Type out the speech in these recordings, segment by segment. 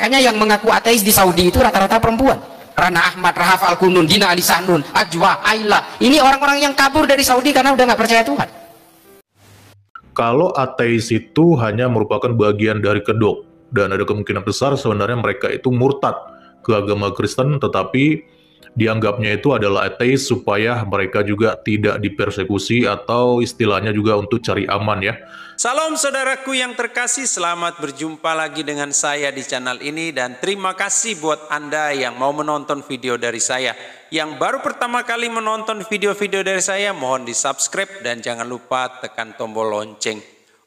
Makanya yang mengaku ateis di Saudi itu rata-rata perempuan. Rana Ahmad, Rahaf Al-Kunun, Dina Ali Sahnun, Ajwa, Ayla. Ini orang-orang yang kabur dari Saudi karena udah nggak percaya Tuhan. Kalau ateis itu hanya merupakan bagian dari kedok, dan ada kemungkinan besar sebenarnya mereka itu murtad ke agama Kristen, tetapi dianggapnya itu adalah ateis supaya mereka juga tidak dipersekusi atau istilahnya juga untuk cari aman ya. Salam saudaraku yang terkasih, selamat berjumpa lagi dengan saya di channel ini dan terima kasih buat Anda yang mau menonton video dari saya. Yang baru pertama kali menonton video-video dari saya, mohon di subscribe dan jangan lupa tekan tombol lonceng.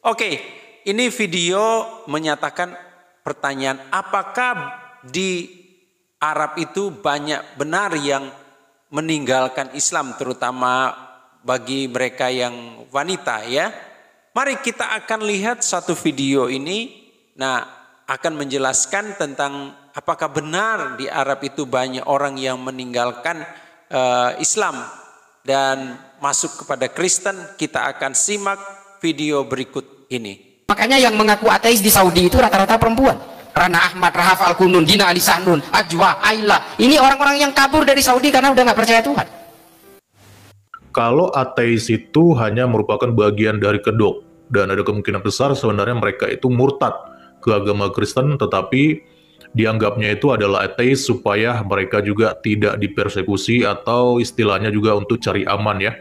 Oke, ini video menyatakan pertanyaan, apakah di Arab itu banyak benar yang meninggalkan Islam, terutama bagi mereka yang wanita ya. Mari kita akan lihat satu video ini. Nah, akan menjelaskan tentang apakah benar di Arab itu banyak orang yang meninggalkan Islam dan masuk kepada Kristen. Kita akan simak video berikut ini. Makanya yang mengaku ateis di Saudi itu rata-rata perempuan. Rana Ahmad, Rahaf Al-Kunun, Dina Ali Sahnun, Ajwa, Ayla. Ini orang-orang yang kabur dari Saudi karena udah nggak percaya Tuhan. Kalau ateis itu hanya merupakan bagian dari kedok, dan ada kemungkinan besar sebenarnya mereka itu murtad ke agama Kristen, tetapi dianggapnya itu adalah ateis supaya mereka juga tidak dipersekusi atau istilahnya juga untuk cari aman ya.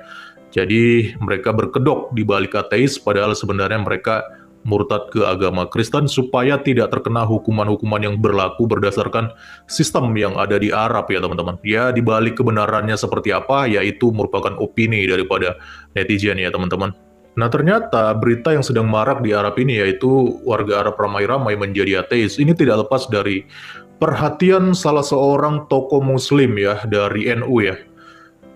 Jadi mereka berkedok di balik ateis, padahal sebenarnya mereka murtad ke agama Kristen supaya tidak terkena hukuman-hukuman yang berlaku berdasarkan sistem yang ada di Arab ya teman-teman. Ya, di balik kebenarannya seperti apa, yaitu merupakan opini daripada netizen ya teman-teman. Nah, ternyata berita yang sedang marak di Arab ini, yaitu warga Arab ramai-ramai menjadi ateis, ini tidak lepas dari perhatian salah seorang tokoh muslim ya, dari NU ya.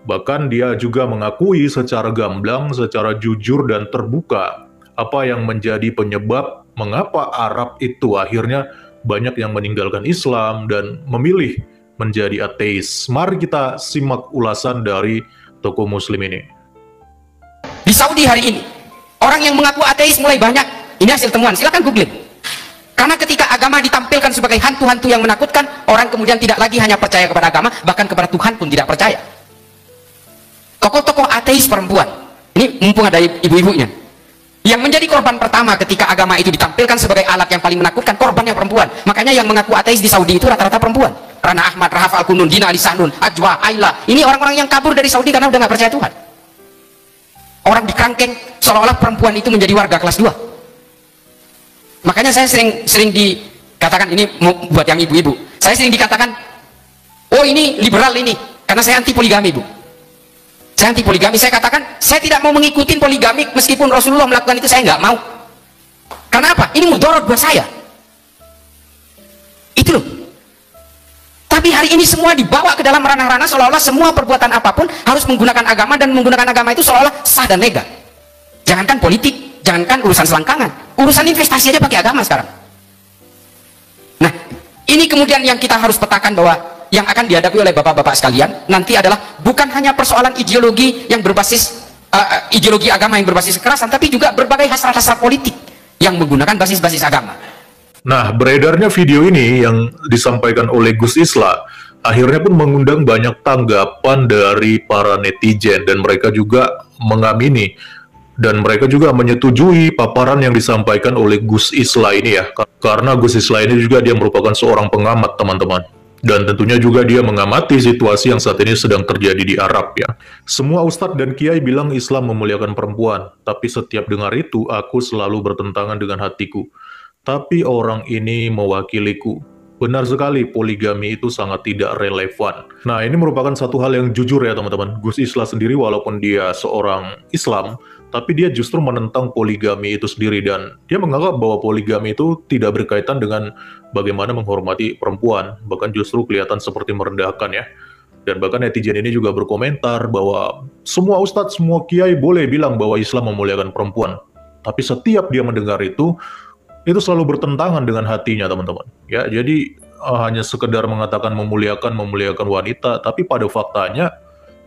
Bahkan dia juga mengakui secara gamblang, secara jujur dan terbuka apa yang menjadi penyebab mengapa Arab itu akhirnya banyak yang meninggalkan Islam dan memilih menjadi ateis. Mari kita simak ulasan dari tokoh muslim ini. Di Saudi hari ini, orang yang mengaku ateis mulai banyak. Ini hasil temuan, silakan googling. Karena ketika agama ditampilkan sebagai hantu-hantu yang menakutkan, orang kemudian tidak lagi hanya percaya kepada agama, bahkan kepada Tuhan pun tidak percaya. Tokoh-tokoh ateis perempuan, ini mumpung ada ibu-ibunya, yang menjadi korban pertama ketika agama itu ditampilkan sebagai alat yang paling menakutkan, korbannya perempuan. Makanya yang mengaku ateis di Saudi itu rata-rata perempuan. Rana Ahmad, Rahaf Al-Kunun, Dina Ali Sahnun, Ajwa, Ayla. Ini orang-orang yang kabur dari Saudi karena udah nggak percaya Tuhan. Orang dikerangkeng seolah-olah perempuan itu menjadi warga kelas 2. Makanya saya sering dikatakan, ini buat yang ibu-ibu, saya sering dikatakan, oh ini liberal ini, karena saya anti poligami bu. Saya anti poligami, saya katakan saya tidak mau mengikuti poligami meskipun Rasulullah melakukan itu, saya nggak mau. Karena apa? Ini mudarat buat saya. Itu loh. Tapi hari ini semua dibawa ke dalam ranah-ranah seolah-olah semua perbuatan apapun harus menggunakan agama, dan menggunakan agama itu seolah-olah sah dan legal. Jangankan politik, jangankan urusan selangkangan, urusan investasi aja pakai agama sekarang. Nah, ini kemudian yang kita harus petakan bahwa yang akan dihadapi oleh bapak-bapak sekalian nanti adalah bukan hanya persoalan ideologi yang berbasis ideologi agama yang berbasis kekerasan, tapi juga berbagai hasrat-hasrat politik yang menggunakan basis-basis agama. Nah, beredarnya video ini yang disampaikan oleh Gus Islah akhirnya pun mengundang banyak tanggapan dari para netizen, dan mereka juga mengamini dan mereka juga menyetujui paparan yang disampaikan oleh Gus Islah ini ya. Karena Gus Islah ini juga dia merupakan seorang pengamat teman-teman. Dan tentunya juga dia mengamati situasi yang saat ini sedang terjadi di Arab ya. Semua ustadz dan kiai bilang Islam memuliakan perempuan, tapi setiap dengar itu aku selalu bertentangan dengan hatiku. Tapi orang ini mewakiliku. Benar sekali, poligami itu sangat tidak relevan. Nah, ini merupakan satu hal yang jujur ya teman-teman. Gus Islah sendiri walaupun dia seorang Islam, tapi dia justru menentang poligami itu sendiri, dan dia menganggap bahwa poligami itu tidak berkaitan dengan bagaimana menghormati perempuan, bahkan justru kelihatan seperti merendahkan ya. Dan bahkan netizen ini juga berkomentar bahwa semua ustadz, semua kiai boleh bilang bahwa Islam memuliakan perempuan, tapi setiap dia mendengar itu selalu bertentangan dengan hatinya teman-teman ya. Jadi hanya sekedar mengatakan memuliakan wanita, tapi pada faktanya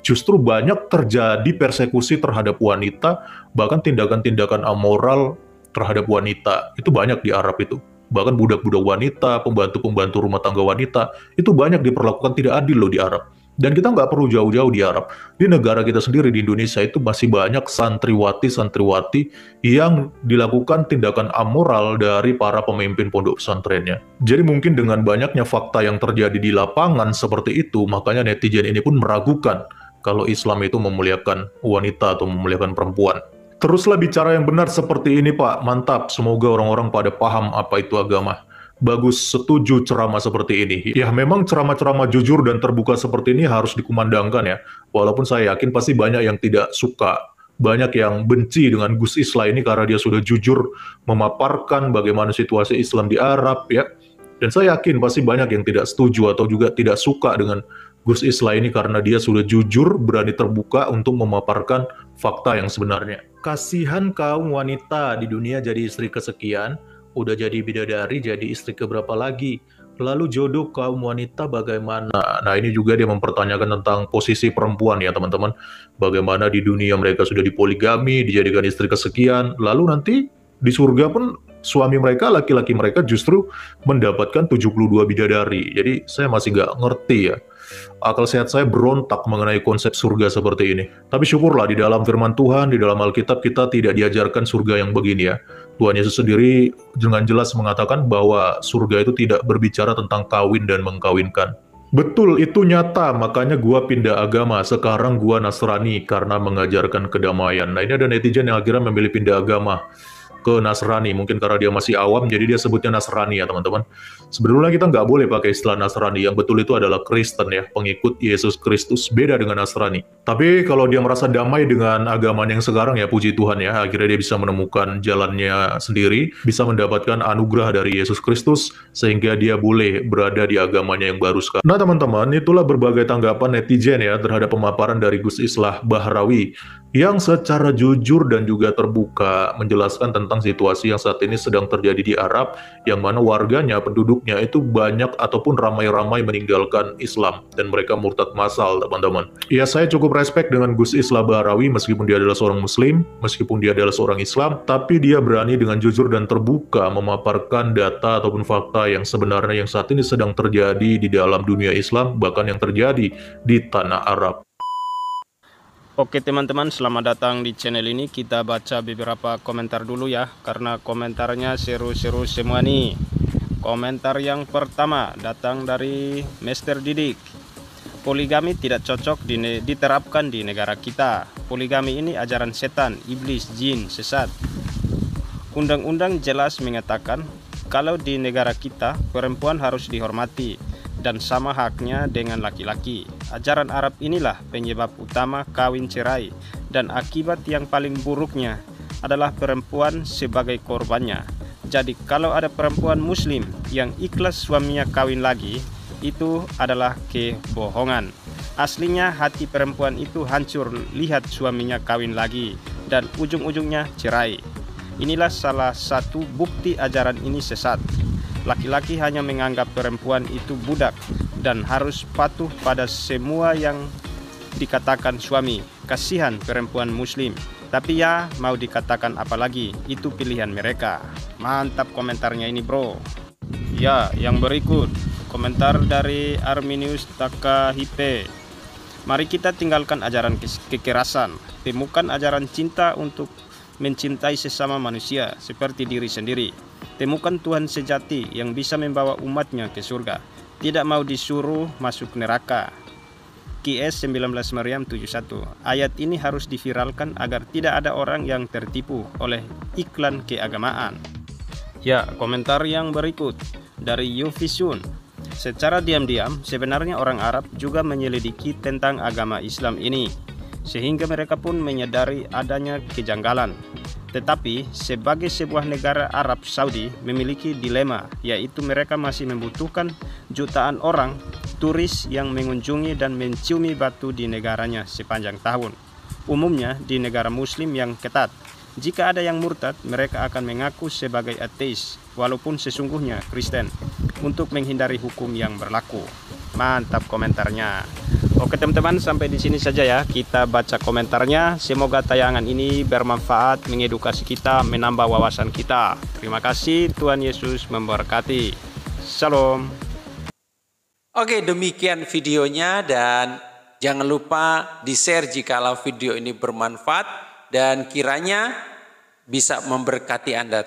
justru banyak terjadi persekusi terhadap wanita, bahkan tindakan-tindakan amoral terhadap wanita itu banyak di Arab itu. Bahkan budak-budak wanita, pembantu-pembantu rumah tangga wanita, itu banyak diperlakukan tidak adil loh di Arab. Dan kita nggak perlu jauh-jauh di Arab. Di negara kita sendiri, di Indonesia itu masih banyak santriwati-santriwati yang dilakukan tindakan amoral dari para pemimpin pondok pesantrennya. Jadi mungkin dengan banyaknya fakta yang terjadi di lapangan seperti itu, makanya netizen ini pun meragukan kalau Islam itu memuliakan wanita atau memuliakan perempuan. Teruslah bicara yang benar seperti ini Pak, mantap. Semoga orang-orang pada paham apa itu agama. Bagus, setuju ceramah seperti ini. Ya memang ceramah-ceramah jujur dan terbuka seperti ini harus dikumandangkan ya. Walaupun saya yakin pasti banyak yang tidak suka. Banyak yang benci dengan Gus Islah ini karena dia sudah jujur memaparkan bagaimana situasi Islam di Arab ya. Dan saya yakin pasti banyak yang tidak setuju atau juga tidak suka dengan Gus Islah ini karena dia sudah jujur, berani terbuka untuk memaparkan fakta yang sebenarnya. Kasihan kaum wanita di dunia jadi istri kesekian, udah jadi bidadari, jadi istri keberapa lagi? Lalu jodoh kaum wanita bagaimana? Nah ini juga dia mempertanyakan tentang posisi perempuan ya teman-teman. Bagaimana di dunia mereka sudah dipoligami, dijadikan istri kesekian, lalu nanti di surga pun suami mereka, laki-laki mereka justru mendapatkan 72 bidadari. Jadi saya masih nggak ngerti ya. Akal sehat saya berontak mengenai konsep surga seperti ini. Tapi syukurlah di dalam firman Tuhan, di dalam Alkitab kita tidak diajarkan surga yang begini ya. Tuhan Yesus sendiri dengan jelas mengatakan bahwa surga itu tidak berbicara tentang kawin dan mengkawinkan. Betul, itu nyata, makanya gua pindah agama, sekarang gua Nasrani karena mengajarkan kedamaian. Nah ini ada netizen yang akhirnya memilih pindah agama ke Nasrani, mungkin karena dia masih awam, jadi dia sebutnya Nasrani ya teman-teman. Sebenarnya kita nggak boleh pakai istilah Nasrani, yang betul itu adalah Kristen ya, pengikut Yesus Kristus, beda dengan Nasrani. Tapi kalau dia merasa damai dengan agama yang sekarang ya, puji Tuhan ya, akhirnya dia bisa menemukan jalannya sendiri, bisa mendapatkan anugerah dari Yesus Kristus, sehingga dia boleh berada di agamanya yang baru sekarang. Nah teman-teman, itulah berbagai tanggapan netizen ya, terhadap pemaparan dari Gus Islah Bahrawi, yang secara jujur dan juga terbuka menjelaskan tentang situasi yang saat ini sedang terjadi di Arab, yang mana warganya, penduduknya itu banyak ataupun ramai-ramai meninggalkan Islam, dan mereka murtad massal teman-teman. Ya saya cukup respect dengan Gus Islah Bahrawi, meskipun dia adalah seorang muslim, meskipun dia adalah seorang Islam, tapi dia berani dengan jujur dan terbuka memaparkan data ataupun fakta yang sebenarnya yang saat ini sedang terjadi di dalam dunia Islam, bahkan yang terjadi di tanah Arab. Oke teman-teman, selamat datang di channel ini. Kita baca beberapa komentar dulu ya, karena komentarnya seru-seru semua nih. Komentar yang pertama datang dari Mr. Didik. Poligami tidak cocok diterapkan di negara kita. Poligami ini ajaran setan, iblis, jin, sesat. Undang-undang jelas mengatakan kalau di negara kita perempuan harus dihormati dan sama haknya dengan laki-laki. Ajaran Arab inilah penyebab utama kawin cerai, dan akibat yang paling buruknya adalah perempuan sebagai korbannya. Jadi kalau ada perempuan muslim yang ikhlas suaminya kawin lagi, itu adalah kebohongan. Aslinya hati perempuan itu hancur lihat suaminya kawin lagi, dan ujung-ujungnya cerai. Inilah salah satu bukti ajaran ini sesat. Laki-laki hanya menganggap perempuan itu budak dan harus patuh pada semua yang dikatakan suami. Kasihan perempuan muslim. Tapi ya mau dikatakan apa lagi, itu pilihan mereka. Mantap komentarnya ini bro. Ya, yang berikut komentar dari Arminius Takahipe. Mari kita tinggalkan ajaran kekerasan. Temukan ajaran cinta untuk mencintai sesama manusia seperti diri sendiri. Temukan Tuhan sejati yang bisa membawa umatnya ke surga, tidak mau disuruh masuk neraka. QS 19 Maryam 71. Ayat ini harus diviralkan agar tidak ada orang yang tertipu oleh iklan keagamaan. Ya, komentar yang berikut dari Yufisun. Secara diam-diam, sebenarnya orang Arab juga menyelidiki tentang agama Islam ini, sehingga mereka pun menyadari adanya kejanggalan. Tetapi sebagai sebuah negara Arab Saudi memiliki dilema, yaitu mereka masih membutuhkan jutaan orang turis yang mengunjungi dan menciumi batu di negaranya sepanjang tahun. Umumnya di negara muslim yang ketat, jika ada yang murtad, mereka akan mengaku sebagai ateis, walaupun sesungguhnya Kristen, untuk menghindari hukum yang berlaku. Mantap komentarnya. Oke teman-teman, sampai di sini saja ya kita baca komentarnya. Semoga tayangan ini bermanfaat, mengedukasi kita, menambah wawasan kita. Terima kasih, Tuhan Yesus memberkati. Shalom. Oke, demikian videonya, dan jangan lupa di-share jikalau video ini bermanfaat dan kiranya bisa memberkati Anda.